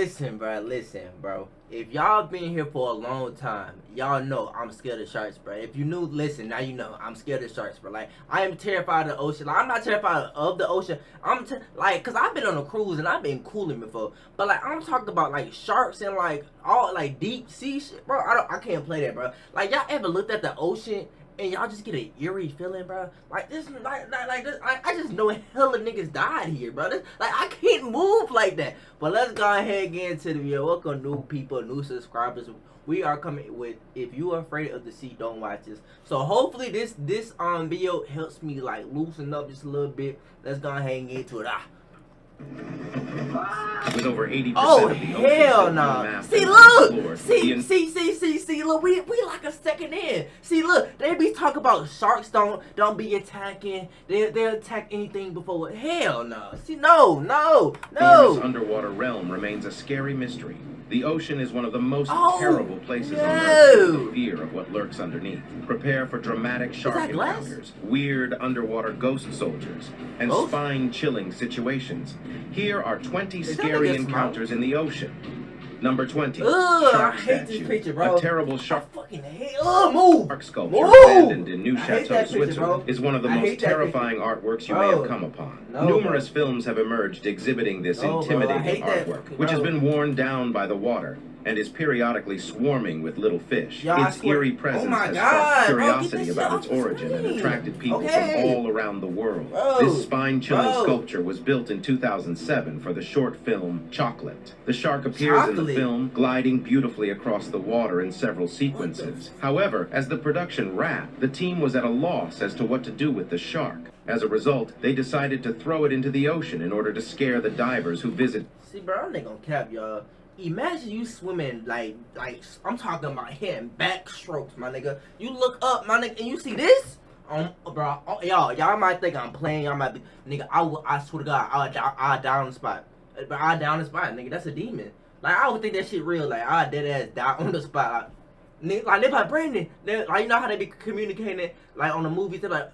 listen, bro. If y'all been here for a long time, y'all know I'm scared of sharks, bro. If you knew, listen, now you know I'm scared of sharks, bro. Like, I am terrified of the ocean. Like, I'm not terrified of the ocean. Like, cause I've been on a cruise and I've been cooling before. But like, I'm talking about like sharks and like all like deep sea shit, bro. I can't play that, bro. Like, y'all ever looked at the ocean and y'all just get an eerie feeling, bro? Like this, like this. I just know hella niggas died here, bro. This, like I can't move like that. But let's go ahead and get into the video. Welcome new people, new subscribers. We are coming with if you are afraid of the sea, don't watch this. So hopefully this video helps me like loosen up just a little bit. Let's go ahead and get into it. With over 80% oh, of the hell no. See, look. See, look, we like a second in. See, look, they be talking about sharks don't be attacking. They'll attack anything before. Hell no. See, no. This underwater realm remains a scary mystery. The ocean is one of the most terrible places on Earth due to the fear of what lurks underneath. Prepare for dramatic shark encounters, weird underwater ghost soldiers, and spine-chilling situations. Here are 20 scary encounters in the ocean. Number 20. I hate this picture, bro. A terrible shark. I fucking hate. Move. Shark sculpture abandoned in New Chateau, Switzerland, bro. is one of the most terrifying artworks you may have come upon. Numerous films have emerged exhibiting this intimidating artwork, which has been worn down by the water and is periodically swarming with little fish. Its eerie presence has sparked curiosity about its origin and attracted people from all around the world. This spine-chilling sculpture was built in 2007 for the short film Chocolate. The shark appears in the film, gliding beautifully across the water in several sequences. However, as the production wrapped, the team was at a loss as to what to do with the shark. As a result, they decided to throw it into the ocean in order to scare the divers who visit. See, bro, I'm not gonna cap, y'all. Imagine you swimming like I'm talking about hitting backstrokes, my nigga. You look up, my nigga, and you see this? Bro, y'all might think I'm playing. Y'all might be, nigga. I swear to God, I'll die on the spot. But I die on the spot, nigga. That's a demon. Like I would think that shit real. Like I dead ass die on the spot. Like they like Brandon. Like you know how they be communicating like on the movies. They're like,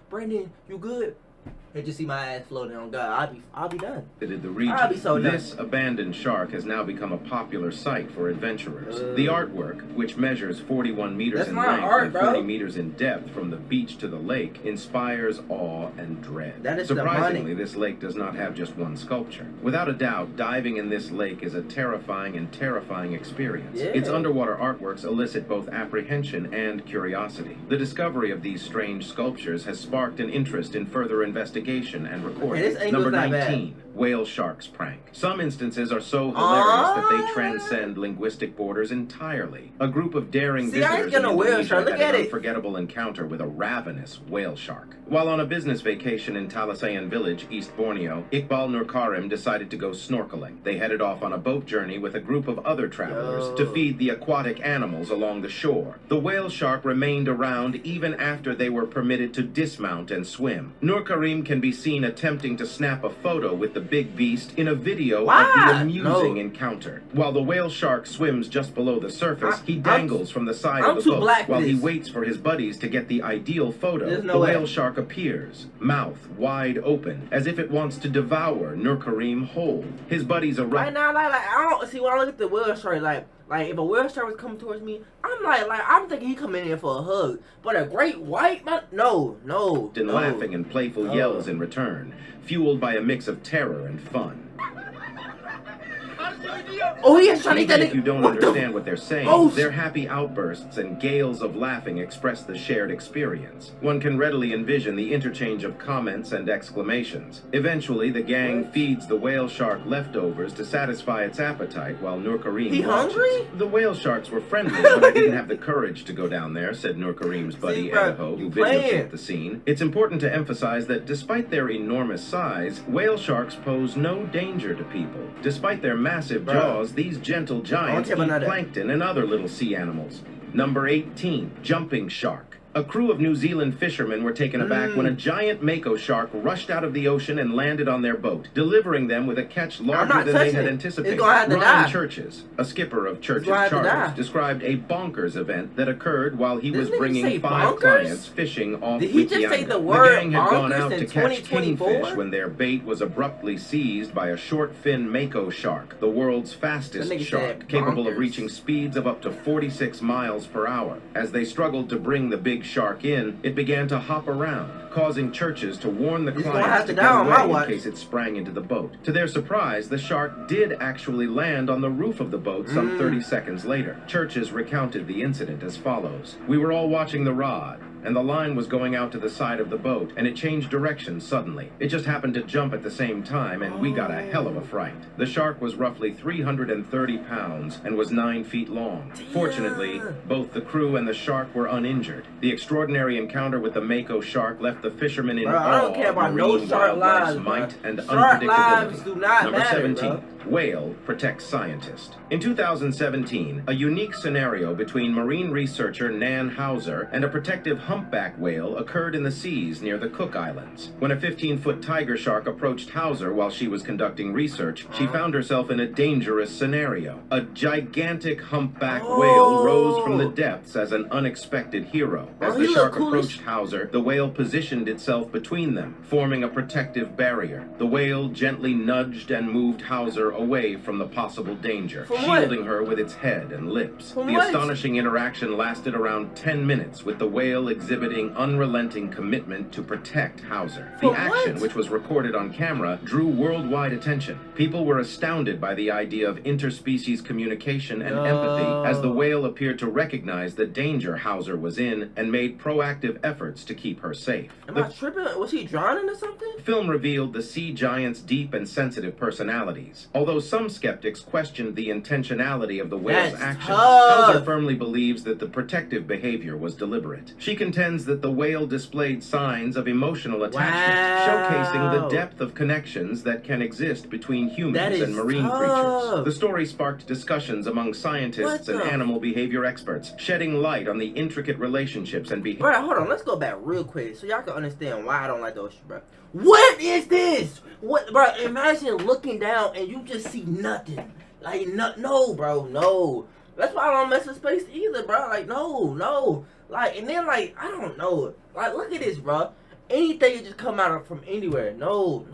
Brandon, you good? They just see my ass floating on God. I'll be done. The region. I'll be so done. This abandoned shark has now become a popular site for adventurers. The artwork, which measures 41 meters in length and 40 meters in depth from the beach to the lake, inspires awe and dread. That is surprisingly, this lake does not have just one sculpture. Without a doubt, diving in this lake is a terrifying experience. Its underwater artworks elicit both apprehension and curiosity. The discovery of these strange sculptures has sparked an interest in further investigation and recording. Number 19, whale sharks prank. Some instances are so hilarious that they transcend linguistic borders entirely. A group of daring visitors in Indonesia had an unforgettable encounter with a ravenous whale shark. While on a business vacation in Talasayan village, East Borneo, Iqbal Nurkarim decided to go snorkeling. They headed off on a boat journey with a group of other travelers to feed the aquatic animals along the shore. The whale shark remained around even after they were permitted to dismount and swim. Nurkarim can be seen attempting to snap a photo with the big beast in a video of the amusing encounter. While the whale shark swims just below the surface, he dangles from the side of the boat while he waits for his buddies to get the ideal photo. The whale shark appears, mouth wide open, as if it wants to devour Nurkarim whole. His buddies arrive. Right now, like I don't see when I look at the whale shark, like if a whale shark was coming towards me, I'm thinking he coming in for a hug. But a great white man, no. And laughing and playful yells in return, fueled by a mix of terror and fun. Oh, he is trying to Even if you don't understand what they're saying, their happy outbursts and gales of laughing express the shared experience. One can readily envision the interchange of comments and exclamations. Eventually, the gang feeds the whale shark leftovers to satisfy its appetite while Nurkarim watches. Hungry? The whale sharks were friendly, but I didn't have the courage to go down there, said Nurkarim's buddy Edaho, who videotaped the scene. It's important to emphasize that despite their enormous size, whale sharks pose no danger to people. Despite their massive jaws, these gentle giants eat plankton and other little sea animals. Number 18, jumping shark. A crew of New Zealand fishermen were taken aback when a giant mako shark rushed out of the ocean and landed on their boat, delivering them with a catch larger than they had anticipated. Ryan Churches, a skipper of Churches Charters, described a bonkers event that occurred while he was bringing 5 clients fishing off Waitangi. The gang had gone out to catch kingfish when their bait was abruptly seized by a short fin mako shark, the world's fastest shark, capable of reaching speeds of up to 46 miles per hour. As they struggled to bring the big shark in, it began to hop around, causing Churches to warn the clients to get away in case it sprang into the boat. To their surprise, the shark did actually land on the roof of the boat some 30 seconds later. Churches recounted the incident as follows. "We were all watching the rod, and the line was going out to the side of the boat, and it changed direction suddenly. It just happened to jump at the same time, and we got a hell of a fright. The shark was roughly 330 pounds and was 9 feet long. Fortunately, both the crew and the shark were uninjured. The extraordinary encounter with the mako shark left the fishermen in awe of marine wildlife's might and unpredictability." Number 17. Whale protects scientist. In 2017, a unique scenario between marine researcher Nan Hauser and a protective humpback whale occurred in the seas near the Cook Islands. When a 15-foot tiger shark approached Hauser while she was conducting research, she found herself in a dangerous scenario. A gigantic humpback whale rose from the depths as an unexpected hero. As the shark approached Hauser, the whale positioned itself between them, forming a protective barrier. The whale gently nudged and moved Hauser away from the possible danger, shielding her with its head and lips. The astonishing interaction lasted around 10 minutes, with the whale exhibiting unrelenting commitment to protect Hauser. The action, which was recorded on camera, drew worldwide attention. People were astounded by the idea of interspecies communication and empathy, as the whale appeared to recognize the danger Hauser was in and made proactive efforts to keep her safe. Am I tripping? Was he drowning or something? The film revealed the sea giant's deep and sensitive personalities. Although some skeptics questioned the intentionality of the whale's actions, Hauser firmly believes that the protective behavior was deliberate. She contends that the whale displayed signs of emotional attachment, showcasing the depth of connections that can exist between humans and marine creatures. The story sparked discussions among scientists and animal behavior experts, shedding light on the intricate relationships and behavior. Bro, hold on, let's go back real quick so y'all can understand why I don't like the ocean, bro. What is this? What, bro? Imagine looking down and you just see nothing. Like, no, bro, no. That's why I don't mess with space either, bro. Like, no. Like, and then, like, I don't know. Like, look at this, bro. Anything can just come out from anywhere. No.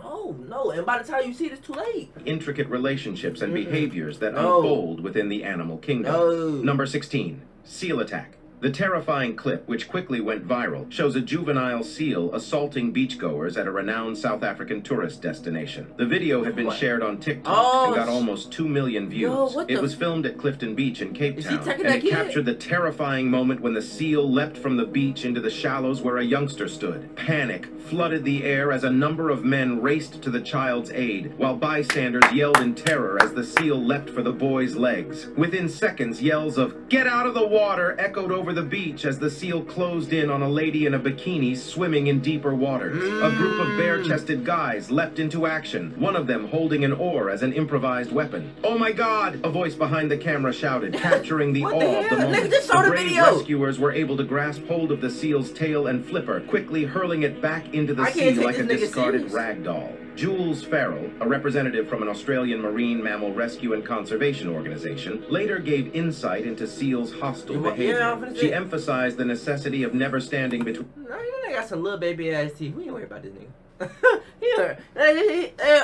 And by the time you see it, it's too late. Intricate relationships and behaviors that unfold within the animal kingdom. Number 16, seal attack. The terrifying clip, which quickly went viral, shows a juvenile seal assaulting beachgoers at a renowned South African tourist destination. The video had been shared on TikTok and got almost 2 million views. It was filmed at Clifton Beach in Cape Town, and it captured the terrifying moment when the seal leapt from the beach into the shallows where a youngster stood. Panic flooded the air as a number of men raced to the child's aid, while bystanders yelled in terror as the seal leapt for the boy's legs. Within seconds, yells of "Get out of the water!" echoed over the beach as the seal closed in on a lady in a bikini swimming in deeper waters. A group of bare-chested guys leapt into action, one of them holding an oar as an improvised weapon. "Oh my God!" a voice behind the camera shouted, capturing the awe of the moment. The brave rescuers were able to grasp hold of the seal's tail and flipper, quickly hurling it back into the sea like a discarded rag doll. Jules Farrell, a representative from an Australian marine mammal rescue and conservation organization, later gave insight into seals' hostile behavior. She emphasized the necessity of never standing between... No, you got some little baby ass teeth. We ain't worried about this nigga.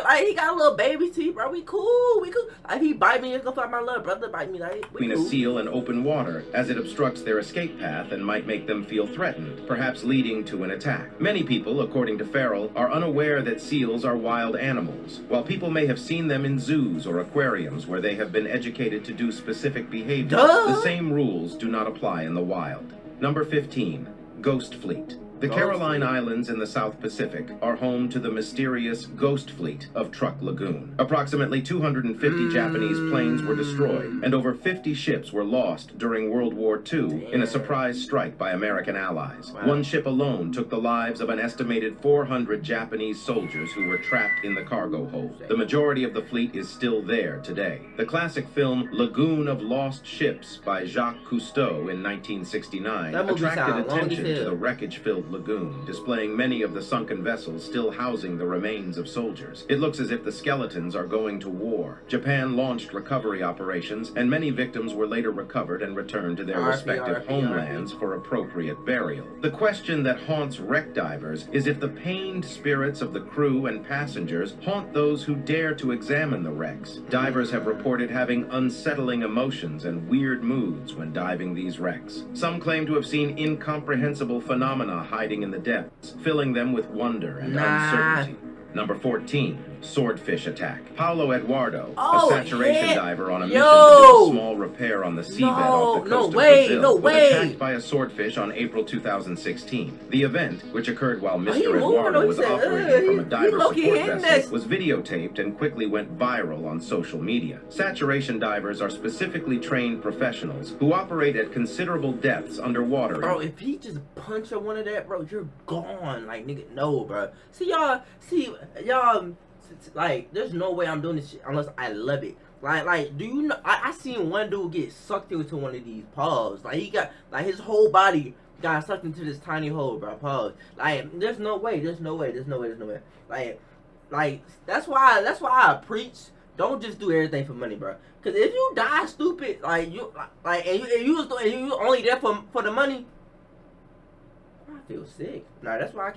Like, he got little baby teeth, bro. We cool. Like, he bite me, it's gonna like my little brother bite me. Like, between a seal and open water, as it obstructs their escape path and might make them feel threatened, perhaps leading to an attack. Many people, according to Farrell, are unaware that seals are wild animals. While people may have seen them in zoos or aquariums where they have been educated to do specific behaviors, the same rules do not apply in the wild. Number 15. Ghost Fleet. The Caroline Islands in the South Pacific are home to the mysterious Ghost Fleet of Truk Lagoon. Approximately 250 Japanese planes were destroyed, and over 50 ships were lost during World War II in a surprise strike by American allies. One ship alone took the lives of an estimated 400 Japanese soldiers who were trapped in the cargo hold. The majority of the fleet is still there today. The classic film Lagoon of Lost Ships by Jacques Cousteau in 1969 attracted attention to the wreckage-filled lagoon, displaying many of the sunken vessels still housing the remains of soldiers. It looks as if the skeletons are going to war. Japan launched recovery operations, and many victims were later recovered and returned to their respective homelands for appropriate burial. The question that haunts wreck divers is if the pained spirits of the crew and passengers haunt those who dare to examine the wrecks. Divers have reported having unsettling emotions and weird moods when diving these wrecks. Some claim to have seen incomprehensible phenomena hiding in the depths, filling them with wonder and uncertainty. Number 14, swordfish attack. Paulo Eduardo, a saturation diver on a mission to do a small repair on the seabed off the coast of Brazil, was attacked by a swordfish on April 2016. The event, which occurred while Mr. Eduardo was operating from a diver support vessel, was videotaped and quickly went viral on social media. Saturation divers are specifically trained professionals who operate at considerable depths underwater. Bro, if he just punched on one of that, bro, you're gone. Like, nigga, no, bro. Y'all, like, there's no way I'm doing this shit unless I love it. Like, do you know? I seen one dude get sucked into one of these paws. Like, he got, like, his whole body got sucked into this tiny hole, bro. Paws. Like, there's no way. Like, that's why I preach. Don't just do everything for money, bro. Cause if you die stupid, and you only there for the money, I feel sick. Nah, that's why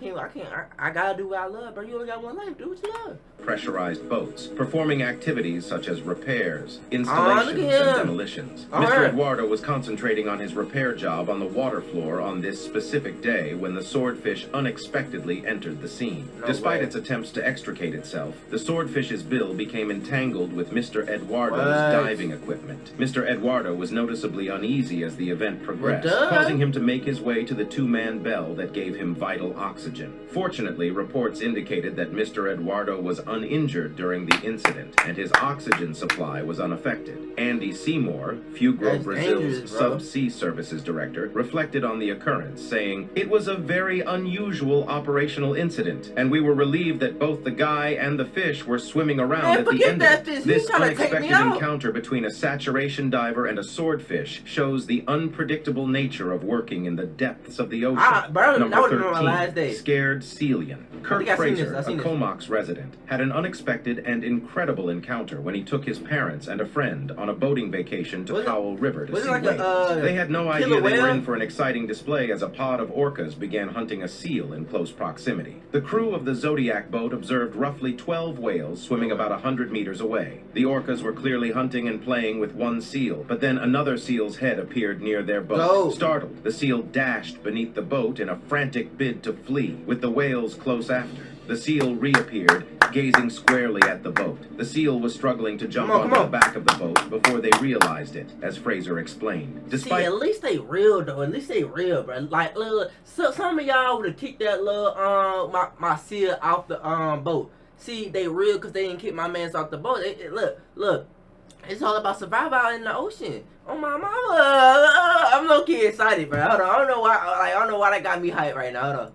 I gotta do what I love, bro. You only got one life. Do what you love. Pressurized boats, performing activities such as repairs, installations, and demolitions. Mr. Eduardo was concentrating on his repair job on the water floor on this specific day when the swordfish unexpectedly entered the scene. Despite its attempts to extricate itself, the swordfish's bill became entangled with Mr. Eduardo's diving equipment. Mr. Eduardo was noticeably uneasy as the event progressed, causing him to make his way to the two-man bell that gave him vital oxygen. Fortunately, reports indicated that Mr. Eduardo was uninjured during the incident, and his oxygen supply was unaffected. Andy Seymour, Fugro Brazil's Subsea Services Director, reflected on the occurrence, saying, "It was a very unusual operational incident, and we were relieved that both the guy and the fish were swimming around at the end of it. This unexpected encounter between a saturation diver and a swordfish shows the unpredictable nature of working in the depths of the ocean." Number 13, Scared Celian. Kirk Fraser, a Comox resident, had an unexpected and incredible encounter when he took his parents and a friend on a boating vacation to Powell River to see whales. They had no idea they were in for an exciting display as a pod of orcas began hunting a seal in close proximity. The crew of the Zodiac boat observed roughly 12 whales swimming about 100 meters away. The orcas were clearly hunting and playing with one seal, but then another seal's head appeared near their boat. Startled, the seal dashed beneath the boat in a frantic bid to flee, with the whales close after. The seal reappeared, gazing squarely at the boat. The seal was struggling to jump onto the back of the boat before they realized it, as Fraser explained. See, at least they real, though. At least they real, bro. Like, some of y'all would have kicked that little, my seal off the, boat. See, they real because they didn't kick my mans off the boat. Look. It's all about survival out in the ocean. Oh my mama, I'm low-key excited, bro. Hold on, I don't know why that got me hyped right now. Hold on.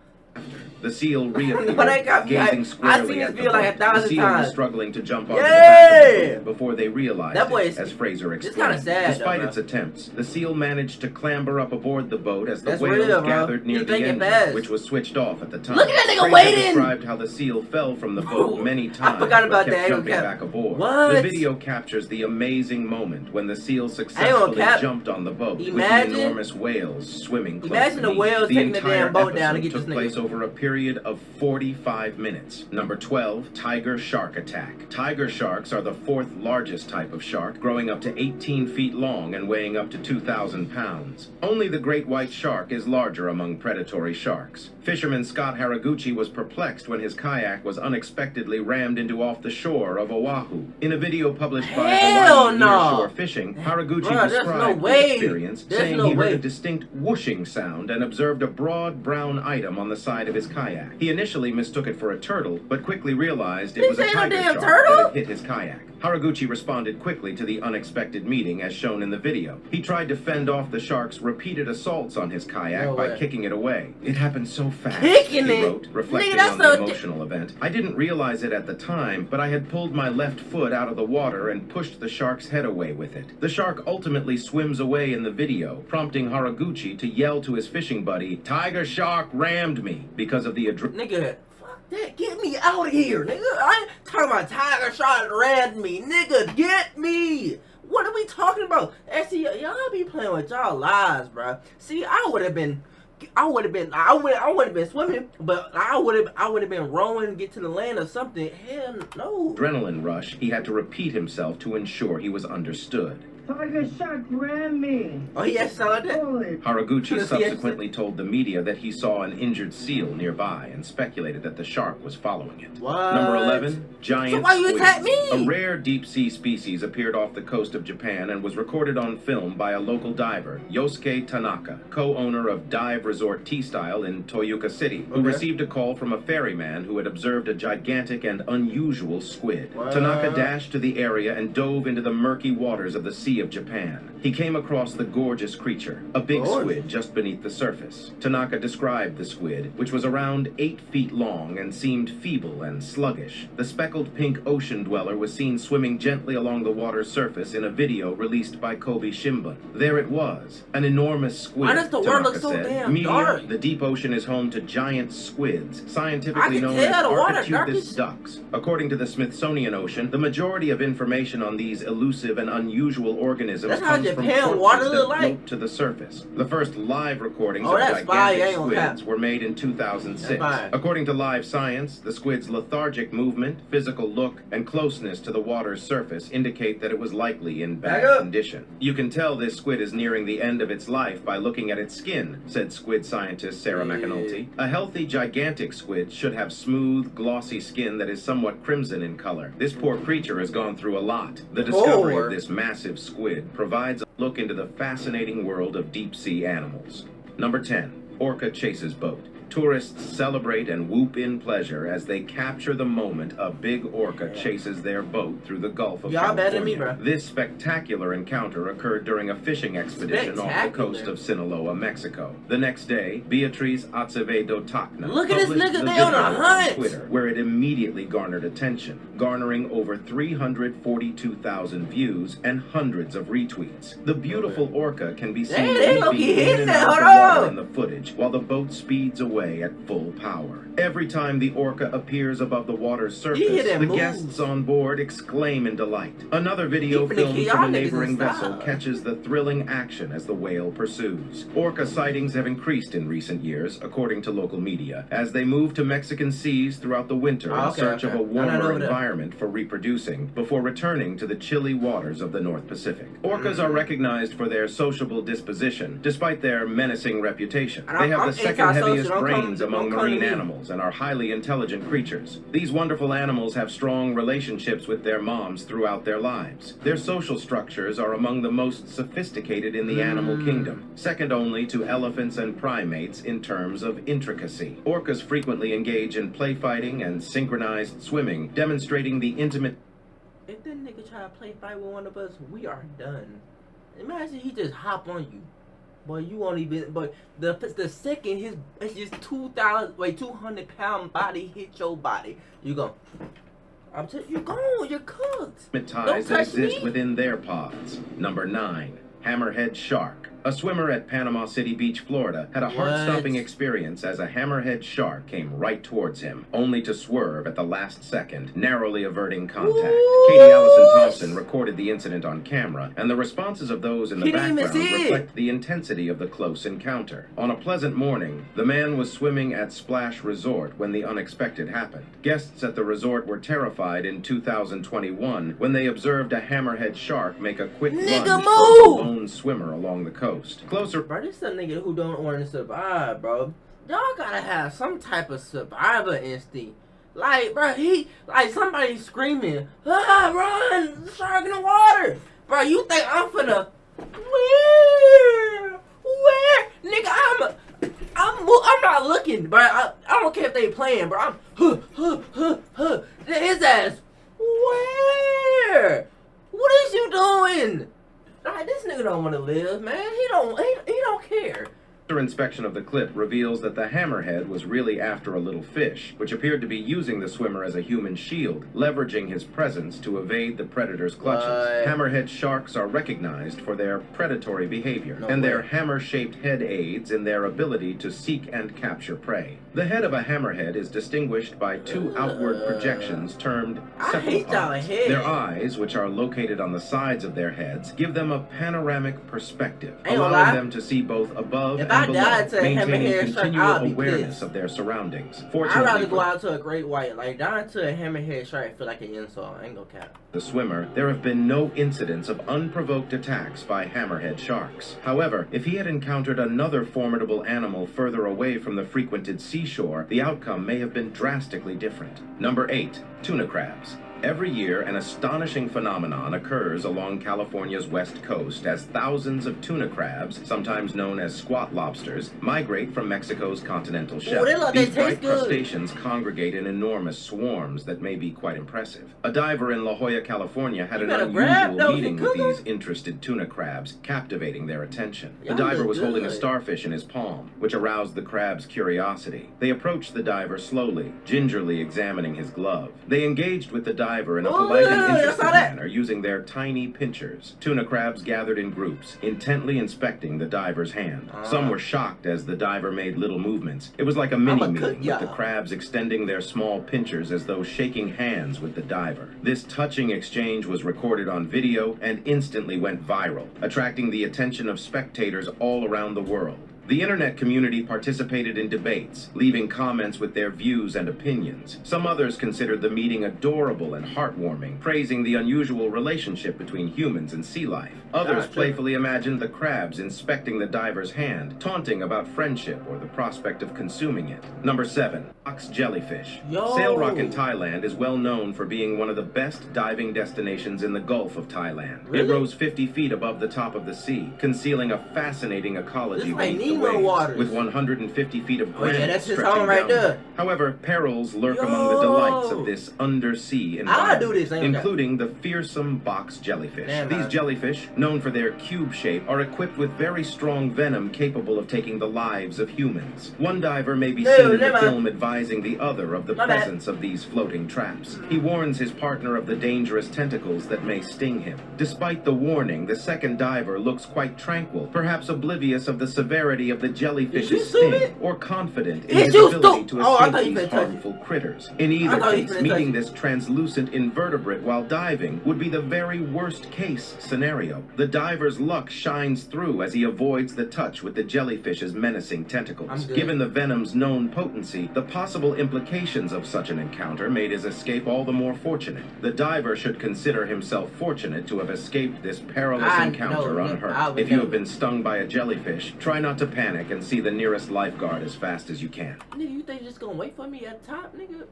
The seal reappeared, gazing squarely at the boat. The seal was struggling to jump onto the back of the boat before they realized it, as Fraser explained. It's kind of sad, Despite its attempts, the seal managed to clamber up aboard the boat as the whales gathered near the engine, which was switched off at the time. Look at that nigga Fraser described how the seal fell from the boat many times, but kept jumping back aboard. The video captures the amazing moment when the seal successfully jumped on the boat with the enormous whales swimming close Imagine the whales taking the damn boat down to get this nigga. Took place over a period of 45 minutes. Number 12, Tiger Shark Attack. Tiger sharks are the fourth largest type of shark, growing up to 18 feet long and weighing up to 2,000 pounds. Only the great white shark is larger among predatory sharks. Fisherman Scott Haraguchi was perplexed when his kayak was unexpectedly rammed into off the shore of Oahu. In a video published by Hawaii Nearshore Fishing, Haraguchi described the experience, saying he heard a distinct whooshing sound and observed a broad brown item on the side of his kayak. He initially mistook it for a turtle, but quickly realized it was a tiger shark that had hit his kayak. Haraguchi responded quickly to the unexpected meeting as shown in the video. He tried to fend off the shark's repeated assaults on his kayak by kicking it away. It happened so fast, he wrote, reflecting on the emotional event. I didn't realize it at the time, but I had pulled my left foot out of the water and pushed the shark's head away with it. The shark ultimately swims away in the video, prompting Haraguchi to yell to his fishing buddy, "Tiger shark rammed me," because of the Nigga, fuck that. Get me out of here, nigga. I ain't talking about tiger shark rammed me. Nigga, get me. What are we talking about? Actually, y'all be playing with y'all lives, bro. See, I would have been swimming, but I would have been rowing, get to the land or something. Hell no. Adrenaline rush, he had to repeat himself to ensure he was understood. Tiger shark ran me. Oh, he has saw that? Haraguchi subsequently told the media that he saw an injured seal nearby and speculated that the shark was following it. What? Number 11, giant so why you attack me? A rare deep-sea species appeared off the coast of Japan and was recorded on film by a local diver, Yosuke Tanaka, co-owner of Dive Resort T-Style in Toyooka City, who received a call from a ferryman who had observed a gigantic and unusual squid. What? Tanaka dashed to the area and dove into the murky waters of the Sea of Japan. He came across the gorgeous creature, a big squid just beneath the surface. Tanaka described the squid, which was around 8 feet long and seemed feeble and sluggish. The speckled pink ocean dweller was seen swimming gently along the water's surface in a video released by Kobe Shimbun. There it was, an enormous squid. Why does the water look so damn dark? The deep ocean is home to giant squids, scientifically known as Architeuthis ducks. According to the Smithsonian Ocean, the majority of information on these elusive and unusual organisms comes from corpses that float to the surface. The first live recordings of gigantic squids were made in 2006. According to Live Science, the squid's lethargic movement, physical look, and closeness to the water's surface indicate that it was likely in bad condition. You can tell this squid is nearing the end of its life by looking at its skin, said squid scientist Sarah McAnulty. A healthy, gigantic squid should have smooth, glossy skin that is somewhat crimson in color. This poor creature has gone through a lot. The discovery of this massive squid provides a look into the fascinating world of deep-sea animals. Number 10, orca chases boat. Tourists celebrate and whoop in pleasure as they capture the moment a big orca chases their boat through the Gulf of California. Better than me, bro. This spectacular encounter occurred during a fishing expedition off the coast of Sinaloa, Mexico. The next day, Beatriz Acevedo Tacna published the video on Twitter, where it immediately garnered attention, garnering over 342,000 views and hundreds of retweets. The beautiful orca can be seen leaping in and out of the water in the footage, while the boat speeds away at full power. Every time the orca appears above the water's surface, the guests on board exclaim in delight. Another video filmed from a neighboring vessel catches the thrilling action as the whale pursues. Orca sightings have increased in recent years, according to local media, as they move to Mexican seas throughout the winter in search of a warmer environment for reproducing, before returning to the chilly waters of the North Pacific. Orcas are recognized for their sociable disposition, despite their menacing reputation. They have the second heaviest brains among marine animals and are highly intelligent creatures. These wonderful animals have strong relationships with their moms throughout their lives. Their social structures are among the most sophisticated in the animal kingdom, second only to elephants and primates in terms of intricacy. Orcas frequently engage in play fighting and synchronized swimming, demonstrating the intimate... If that nigga try to play fight with one of us, we are done. Imagine he just hop on you. Boy, you won't even. But the second it's just 200-pound body hit your body, you go. I'm telling you, you're cooked. Ties that exist within their pods. Number 9, hammerhead shark. A swimmer at Panama City Beach, Florida, had a heart-stopping experience as a hammerhead shark came right towards him, only to swerve at the last second, narrowly averting contact. Katie Allison Thompson recorded the incident on camera, and the responses of those in the background reflect the intensity of the close encounter. On a pleasant morning, the man was swimming at Splash Resort when the unexpected happened. Guests at the resort were terrified in 2021 when they observed a hammerhead shark make a quick lunge towards a lone swimmer along the coast. Closer. Bro, this is a nigga who don't want to survive, bro. y'all gotta have some type of survivor instinct. Like, bro, somebody screaming, run, shark in the water. Bro, you think I'm finna, where, nigga, I'm not looking, bro. I don't care if they playing, bro. His ass, where? What is you doing? Like, this nigga don't want to live, man. He don't care. After inspection of the clip reveals that the hammerhead was really after a little fish, which appeared to be using the swimmer as a human shield, leveraging his presence to evade the predator's clutches. What? Hammerhead sharks are recognized for their predatory behavior, and their hammer-shaped head aids in their ability to seek and capture prey. The head of a hammerhead is distinguished by two outward projections termed cephalopods. Their eyes, which are located on the sides of their heads, give them a panoramic perspective, allowing them to see both above and below, maintaining continual awareness of their surroundings. I'd rather go out to a great white. Like, down to a hammerhead shark, I feel like an insult. I ain't gonna cap. The swimmer, there have been no incidents of unprovoked attacks by hammerhead sharks. However, if he had encountered another formidable animal further away from the frequented seashore, the outcome may have been drastically different. Number 8. Tuna crabs. Every year, an astonishing phenomenon occurs along California's west coast as thousands of tuna crabs, sometimes known as squat lobsters, migrate from Mexico's continental shelf. These bright crustaceans congregate in enormous swarms that may be quite impressive. A diver in La Jolla, California had an unusual meeting with these interested tuna crabs, captivating their attention. The diver was holding a starfish in his palm, which aroused the crab's curiosity. They approached the diver slowly, gingerly examining his glove. They engaged with the diver in a polite and interested manner, using their tiny pinchers. Tuna crabs gathered in groups, intently inspecting the diver's hand. Some were shocked as the diver made little movements. It was like a mini-meeting, with the crabs extending their small pinchers as though shaking hands with the diver. This touching exchange was recorded on video and instantly went viral, attracting the attention of spectators all around the world. The internet community participated in debates, leaving comments with their views and opinions. Some others considered the meeting adorable and heartwarming, praising the unusual relationship between humans and sea life. Others playfully imagined the crabs inspecting the diver's hand, taunting about friendship or the prospect of consuming it. Number 7. Box jellyfish. Sail Rock in Thailand is well known for being one of the best diving destinations in the Gulf of Thailand. It rose 50 feet above the top of the sea, concealing a fascinating ecology beneath the waves, with 150 feet of granite stretching down. However, perils lurk among the delights of this undersea environment, including the fearsome box jellyfish. These jellyfish, known for their cube shape, are equipped with very strong venom capable of taking the lives of humans. One diver may be seen in the film advising the other of the presence of these floating traps. He warns his partner of the dangerous tentacles that may sting him. Despite the warning, the second diver looks quite tranquil, perhaps oblivious of the severity of the jellyfish's sting, or confident in his ability to escape these harmful critters. In either case, meeting this translucent invertebrate while diving would be the very worst case scenario. The diver's luck shines through as he avoids the touch with the jellyfish's menacing tentacles. Given the venom's known potency, the possible implications of such an encounter made his escape all the more fortunate. The diver should consider himself fortunate to have escaped this perilous encounter unhurt. If you have been stung by a jellyfish, try not to panic and see the nearest lifeguard as fast as you can. Nigga, you think you're just gonna wait for me at the top, nigga?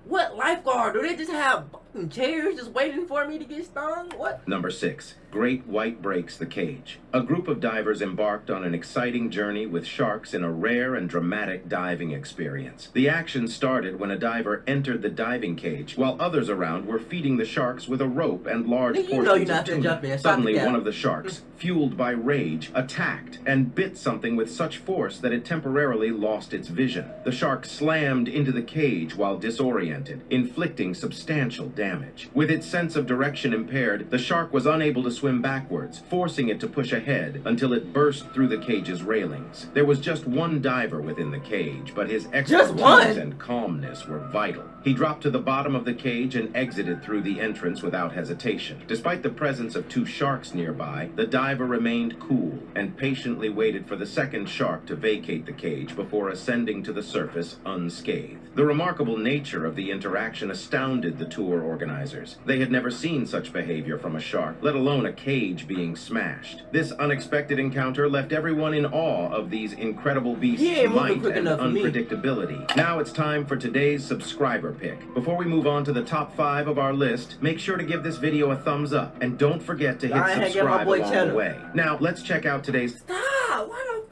What lifeguard? Do they just have fucking chairs just waiting for me to get stung? What? Number 6. Great White Breaks the Cage. A group of divers embarked on an exciting journey with sharks in a rare and dramatic diving experience. The action started when a diver entered the diving cage, while others around were feeding the sharks with a rope and large portions of tuna. Suddenly, one of the sharks, fueled by rage, attacked and bit something with such force that it temporarily lost its vision. The shark slammed into the cage while disoriented, inflicting substantial damage. With its sense of direction impaired, the shark was unable to swim backwards, forcing it to push ahead until it burst through the cage's railings. There was just one diver within the cage, but his expertise and calmness were vital. He dropped to the bottom of the cage and exited through the entrance without hesitation. Despite the presence of 2 sharks nearby, the diver remained cool and patiently waited for the second shark to vacate the cage before ascending to the surface unscathed. The remarkable nature of the interaction astounded the tour organizers. They had never seen such behavior from a shark, let alone a cage being smashed. This unexpected encounter left everyone in awe of these incredible beasts' might and unpredictability. Now it's time for today's subscriber pick. Before we move on to the top 5 of our list, make sure to give this video a thumbs up and don't forget to hit subscribe along the way. Now let's check out today's... Stop! Why don't...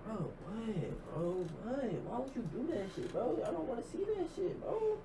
Bro, what? Bro, what? Why would you do that shit, bro? I don't want to see that shit, bro.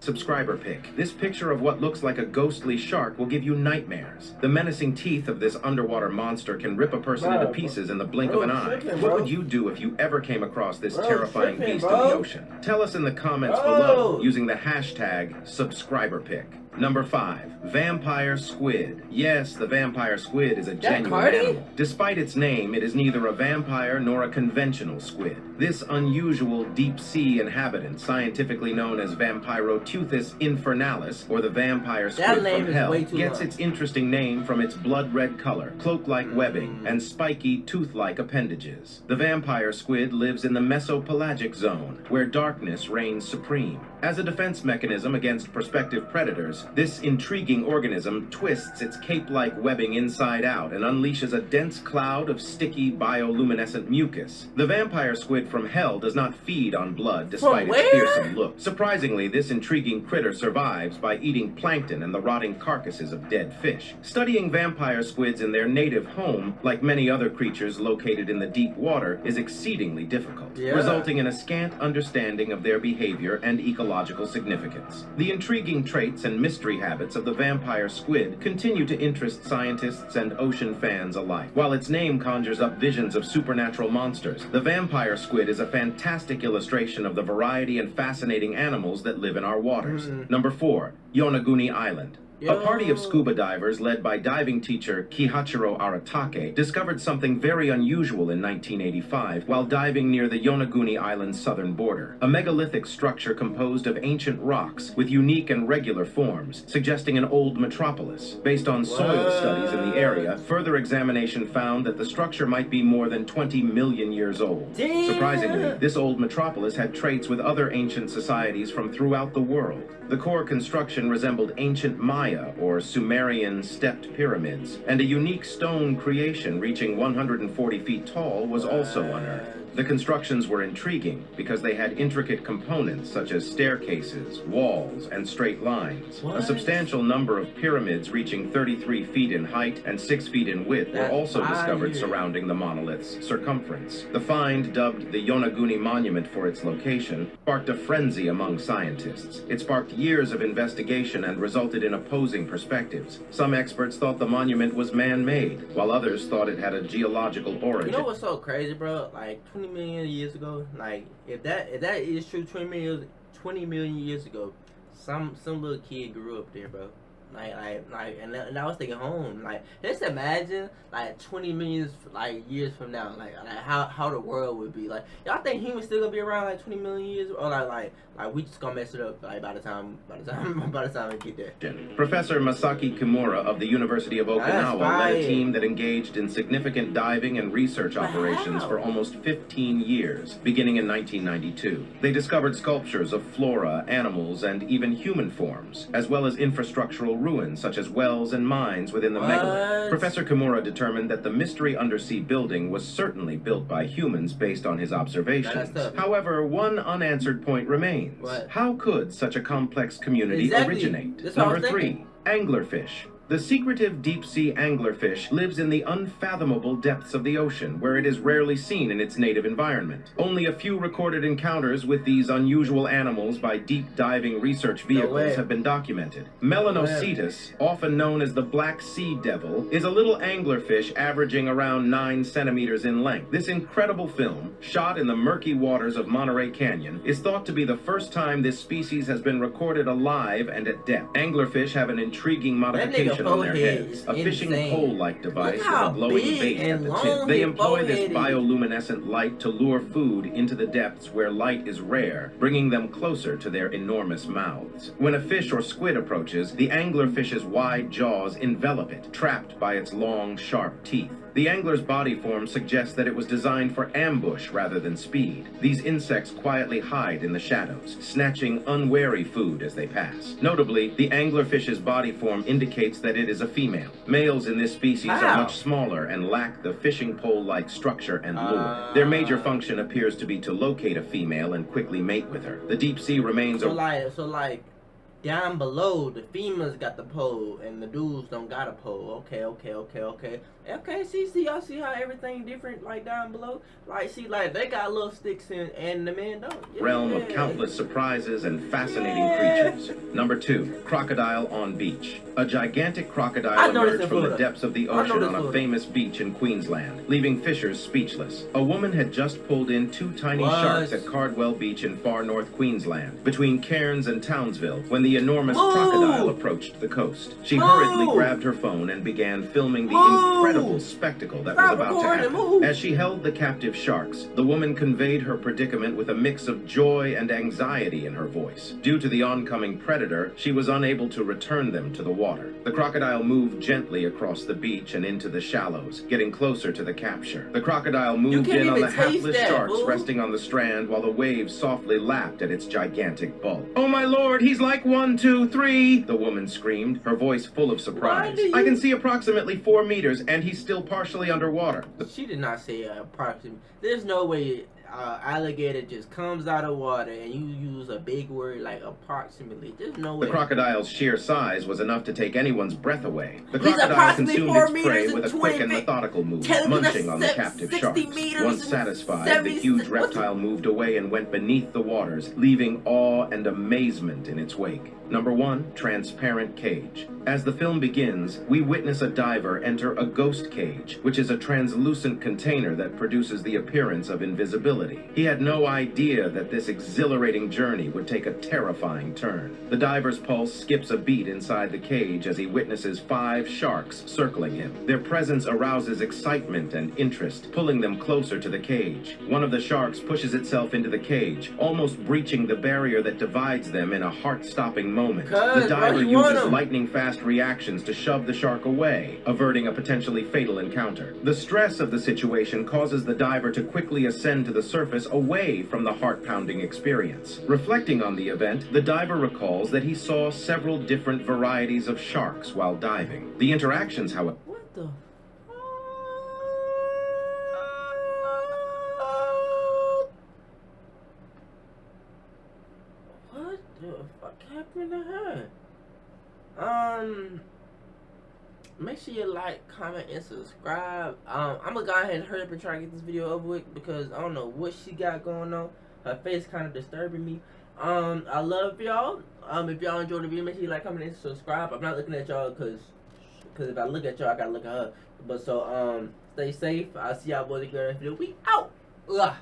Subscriber pick. This picture of what looks like a ghostly shark will give you nightmares. The menacing teeth of this underwater monster can rip a person into pieces in the blink of an eye. What would you do if you ever came across this terrifying beast of the ocean? Tell us in the comments below using the hashtag subscriberpick. Number 5. Vampire squid. Yes, the vampire squid is a genuine animal. Despite its name, it is neither a vampire nor a conventional squid. This unusual deep-sea inhabitant, scientifically known as Vampiroteuthis infernalis, or the vampire squid from hell, gets its interesting name from its blood-red color, cloak-like webbing, and spiky, tooth-like appendages. The vampire squid lives in the mesopelagic zone, where darkness reigns supreme. As a defense mechanism against prospective predators, this intriguing organism twists its cape-like webbing inside out and unleashes a dense cloud of sticky bioluminescent mucus. The vampire squid from hell does not feed on blood despite its fearsome look. Surprisingly, this intriguing critter survives by eating plankton and the rotting carcasses of dead fish. Studying vampire squids in their native home, like many other creatures located in the deep water, is exceedingly difficult, resulting in a scant understanding of their behavior and ecological significance. The intriguing traits and mystery habits of the vampire squid continue to interest scientists and ocean fans alike. While its name conjures up visions of supernatural monsters, the vampire squid is a fantastic illustration of the variety and fascinating animals that live in our waters. Number 4. Yonaguni Island. A party of scuba divers led by diving teacher Kihachiro Aratake discovered something very unusual in 1985 while diving near the Yonaguni Island's southern border. A megalithic structure composed of ancient rocks with unique and regular forms, suggesting an old metropolis. Based on soil studies in the area, further examination found that the structure might be more than 20 million years old. Surprisingly, this old metropolis had traits with other ancient societies from throughout the world. The core construction resembled ancient Maya or Sumerian stepped pyramids, and a unique stone creation reaching 140 feet tall was also unearthed. The constructions were intriguing because they had intricate components such as staircases, walls, and straight lines. A substantial number of pyramids reaching 33 feet in height and 6 feet in width were also discovered surrounding the monolith's circumference. The find, dubbed the Yonaguni Monument for its location, sparked a frenzy among scientists. It sparked years of investigation and resulted in opposing perspectives. Some experts thought the monument was man-made, while others thought it had a geological origin. You know what's so crazy, bro? Like 20 million years ago, like if that is true, 20 million years ago, some little kid grew up there, bro. And I was thinking home, like, just imagine, like, 20 million, like, years from now, like how the world would be. Like, y'all think humans still gonna be around, like, 20 million years? Or, like we just gonna mess it up, like, by the time we get there. Professor Masaki Kimura of the University of Okinawa led a team that engaged in significant diving and research operations for almost 15 years, beginning in 1992. They discovered sculptures of flora, animals, and even human forms, as well as infrastructural ruins such as wells and mines within the megalith. Professor Kimura determined that the mystery undersea building was certainly built by humans based on his observations. However, one unanswered point remains. How could such a complex community originate? Number 3, anglerfish. The secretive deep-sea anglerfish lives in the unfathomable depths of the ocean, where it is rarely seen in its native environment. Only a few recorded encounters with these unusual animals by deep-diving research vehicles have been documented. Melanocetus, often known as the Black Sea Devil, is a little anglerfish averaging around 9 centimeters in length. This incredible film, shot in the murky waters of Monterey Canyon, is thought to be the first time this species has been recorded alive and at depth. Anglerfish have an intriguing modification illumination on their forehead heads, is a fishing insane. pole-like device Look with how a glowing big bait at and the long tip. They his employ this forehead is. bioluminescent light to lure food into the depths where light is rare, bringing them closer to their enormous mouths. When a fish or squid approaches, the anglerfish's wide jaws envelop it, trapped by its long, sharp teeth. The angler's body form suggests that it was designed for ambush rather than speed. These insects quietly hide in the shadows, snatching unwary food as they pass. Notably, the anglerfish's body form indicates that it is a female. Males in this species are much smaller and lack the fishing pole-like structure and lure. Their major function appears to be to locate a female and quickly mate with her. The deep sea remains So like down below, the females got the pole and the dudes don't got a pole. Okay, see, y'all see how everything different, like down below? Like, see, like, they got little sticks in, and the men don't. Yeah. Realm of countless surprises and fascinating creatures. Number 2, crocodile on beach. A gigantic crocodile emerged from the depths of the ocean on a famous beach in Queensland, leaving fishers speechless. A woman had just pulled in 2 tiny sharks at Cardwell Beach in far north Queensland, between Cairns and Townsville, when the enormous crocodile approached the coast. She hurriedly grabbed her phone and began filming the incredible spectacle that was about to happen. As she held the captive sharks, the woman conveyed her predicament with a mix of joy and anxiety in her voice. Due to the oncoming predator, she was unable to return them to the water. The crocodile moved gently across the beach and into the shallows, getting closer to the capture. The crocodile moved in on the hapless sharks resting on the strand while the waves softly lapped at its gigantic bulk. "Oh my lord, he's like 1, 2, 3!" the woman screamed, her voice full of surprise. "I can see approximately 4 meters, and he's still partially underwater." She did not say approximately. There's no way alligator just comes out of water and you use a big word like approximately. There's no way. The crocodile's sheer size was enough to take anyone's breath away. The crocodile consumed its prey with a quick and methodical move, munching on the captive sharks. Once satisfied, the huge reptile moved away and went beneath the waters, leaving awe and amazement in its wake. Number 1, transparent cage. As the film begins, we witness a diver enter a ghost cage, which is a translucent container that produces the appearance of invisibility. He had no idea that this exhilarating journey would take a terrifying turn. The diver's pulse skips a beat inside the cage as he witnesses 5 sharks circling him. Their presence arouses excitement and interest, pulling them closer to the cage. One of the sharks pushes itself into the cage, almost breaching the barrier that divides them in a heart-stopping moment. The diver uses lightning-fast reactions to shove the shark away, averting a potentially fatal encounter. The stress of the situation causes the diver to quickly ascend to the surface away from the heart-pounding experience. Reflecting on the event, the diver recalls that he saw several different varieties of sharks while diving. The interactions, however... What the... What the fuck happened to her? Make sure you like, comment, and subscribe. I'm gonna go ahead and hurry up and try to get this video over with because I don't know what she got going on. Her face kind of disturbing me. I love y'all. If y'all enjoyed the video, make sure you like, comment, and subscribe. I'm not looking at y'all because if I look at y'all, I gotta look at her. But so stay safe. I'll see y'all boys again in the video. We out. Ugh.